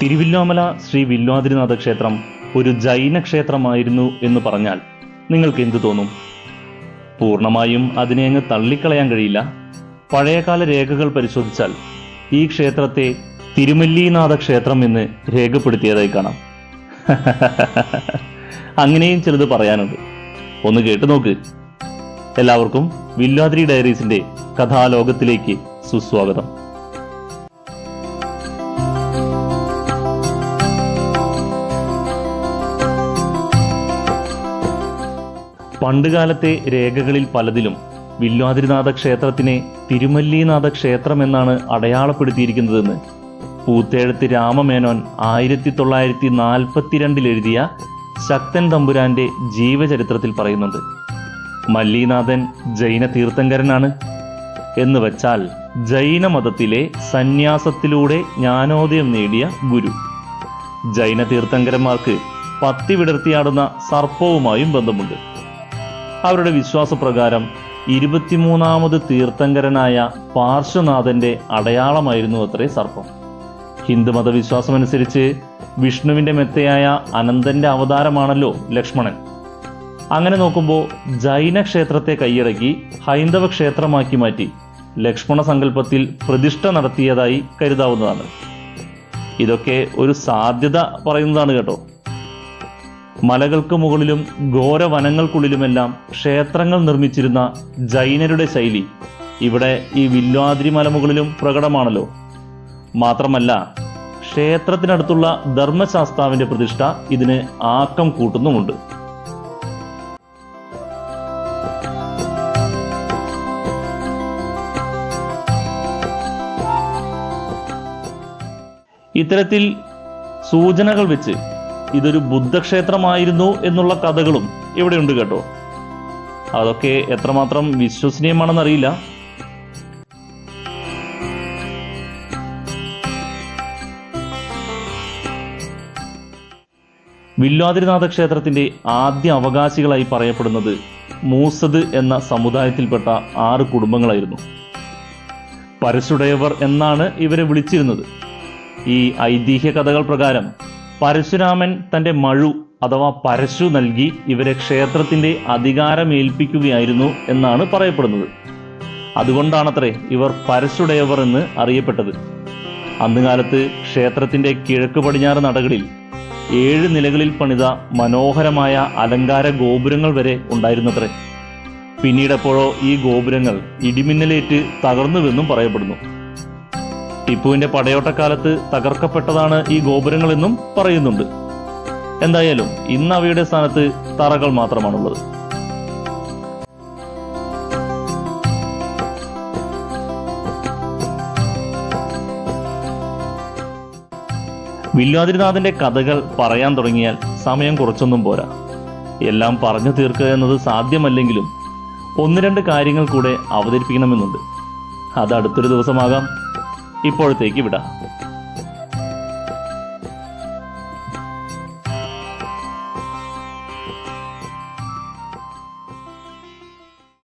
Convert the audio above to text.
തിരുവില്ലോമല ശ്രീ വില്വാദ്രിനാഥ ക്ഷേത്രം ഒരു ജൈന ക്ഷേത്രമായിരുന്നു എന്ന് പറഞ്ഞാൽ നിങ്ങൾക്ക് എന്തു തോന്നും? പൂർണ്ണമായും അതിനെ അങ്ങ് തള്ളിക്കളയാൻ കഴിയില്ല. പഴയകാല രേഖകൾ പരിശോധിച്ചാൽ ഈ ക്ഷേത്രത്തെ തിരുമല്ലീനാഥ ക്ഷേത്രം എന്ന് രേഖപ്പെടുത്തിയതായി കാണാം. അങ്ങനെയും ചിലത് പറയാനുണ്ട്. ഒന്ന് കേട്ടു നോക്ക്. എല്ലാവർക്കും വില്വാദ്രി ഡയറീസിന്റെ കഥാലോകത്തിലേക്ക് സുസ്വാഗതം. പണ്ടുകാലത്തെ രേഖകളിൽ പലതിലും വില്വാദ്രിനാഥ ക്ഷേത്രത്തിനെ തിരുമല്ലീനാഥ ക്ഷേത്രം എന്നാണ് അടയാളപ്പെടുത്തിയിരിക്കുന്നതെന്ന് പൂത്തേഴത്ത് രാമമേനോൻ 1942 എഴുതിയ ശക്തൻ തമ്പുരാന്റെ ജീവചരിത്രത്തിൽ പറയുന്നുണ്ട്. മല്ലീനാഥൻ ജൈന തീർത്ഥങ്കരനാണ് എന്ന് വച്ചാൽ ജൈനമതത്തിലെ സന്യാസത്തിലൂടെ ജ്ഞാനോദയം നേടിയ ഗുരു. ജൈന തീർത്ഥങ്കരന്മാർക്ക് പത്തി വിടർത്തിയാടുന്ന സർപ്പവുമായും ബന്ധമുണ്ട്. അവരുടെ വിശ്വാസപ്രകാരം 23ാമത് തീർത്ഥങ്കരനായ പാർശ്വനാഥന്റെ അടയാളമായിരുന്നു അത്രേ സർപ്പം. ഹിന്ദുമത വിശ്വാസമനുസരിച്ച് വിഷ്ണുവിന്റെ മെത്തയായ അനന്തന്റെ അവതാരമാണല്ലോ ലക്ഷ്മണൻ. അങ്ങനെ നോക്കുമ്പോൾ ജൈന ക്ഷേത്രത്തെ കൈയടക്കി ഹൈന്ദവ ക്ഷേത്രമാക്കി മാറ്റി ലക്ഷ്മണ സങ്കല്പത്തിൽ പ്രതിഷ്ഠ നടത്തിയതായി കരുതാവുന്നതാണ്. ഇതൊക്കെ ഒരു സാധ്യത പറയുന്നതാണ് കേട്ടോ. മലകൾക്ക് മുകളിലും ഘോരവനങ്ങൾക്കുള്ളിലുമെല്ലാം ക്ഷേത്രങ്ങൾ നിർമ്മിച്ചിരുന്ന ജൈനരുടെ ശൈലി ഇവിടെ ഈ വില്വാദ്രി മലമുകളിലും പ്രകടമാണല്ലോ. മാത്രമല്ല, ക്ഷേത്രത്തിനടുത്തുള്ള ധർമ്മശാസ്താവിന്റെ പ്രതിഷ്ഠ ഇതിന് ആക്കം കൂട്ടുന്നുമുണ്ട്. ഇത്തരത്തിൽ സൂചനകൾ വെച്ച് ഇതൊരു ബുദ്ധക്ഷേത്രമായിരുന്നു എന്നുള്ള കഥകളും ഇവിടെയുണ്ട് കേട്ടോ. അതൊക്കെ എത്രമാത്രം വിശ്വസനീയമാണെന്നറിയില്ല. വില്വാദ്രിനാഥ ക്ഷേത്രത്തിന്റെ ആദ്യ അവകാശികളായി പറയപ്പെടുന്നത് മൂസദ് എന്ന സമുദായത്തിൽപ്പെട്ട 6 കുടുംബങ്ങളായിരുന്നു. പരശുടയവർ എന്നാണ് ഇവരെ വിളിച്ചിരുന്നത്. ഈ ഐതിഹ്യ കഥകൾ പ്രകാരം പരശുരാമൻ തന്റെ മഴു അഥവാ പരശു നൽകി ഇവരെ ക്ഷേത്രത്തിന്റെ അധികാരമേൽപ്പിക്കുകയായിരുന്നു എന്നാണ് പറയപ്പെടുന്നത്. അതുകൊണ്ടാണത്രേ ഇവർ പരശുടയവർ എന്ന് അറിയപ്പെട്ടത്. അന്നുകാലത്ത് ക്ഷേത്രത്തിന്റെ കിഴക്ക് പടിഞ്ഞാറ് നടകളിൽ 7 നിലകളിൽ പണിത മനോഹരമായ അലങ്കാര ഗോപുരങ്ങൾ വരെ ഉണ്ടായിരുന്നത്രേ. പിന്നീടെപ്പോഴോ ഈ ഗോപുരങ്ങൾ ഇടിമിന്നലേറ്റ് തകർന്നുവെന്നും പറയപ്പെടുന്നു. ടിപ്പുവിന്റെ പടയോട്ടക്കാലത്ത് തകർക്കപ്പെട്ടതാണ് ഈ ഗോപുരങ്ങളെന്നും പറയുന്നുണ്ട്. എന്തായാലും ഇന്ന് അവയുടെ സ്ഥാനത്ത് തറകൾ മാത്രമാണുള്ളത്. വില്വാദ്രിനാഥന്റെ കഥകൾ പറയാൻ തുടങ്ങിയാൽ സമയം കുറച്ചൊന്നും പോരാ. എല്ലാം പറഞ്ഞു തീർക്കുക എന്നത് സാധ്യമല്ലെങ്കിലും 1-2 കാര്യങ്ങൾ കൂടെ അവതരിപ്പിക്കണമെന്നുണ്ട്. അത് അടുത്തൊരു ദിവസമാകാം. ഇപ്പോഴത്തേക്ക് വിടാം.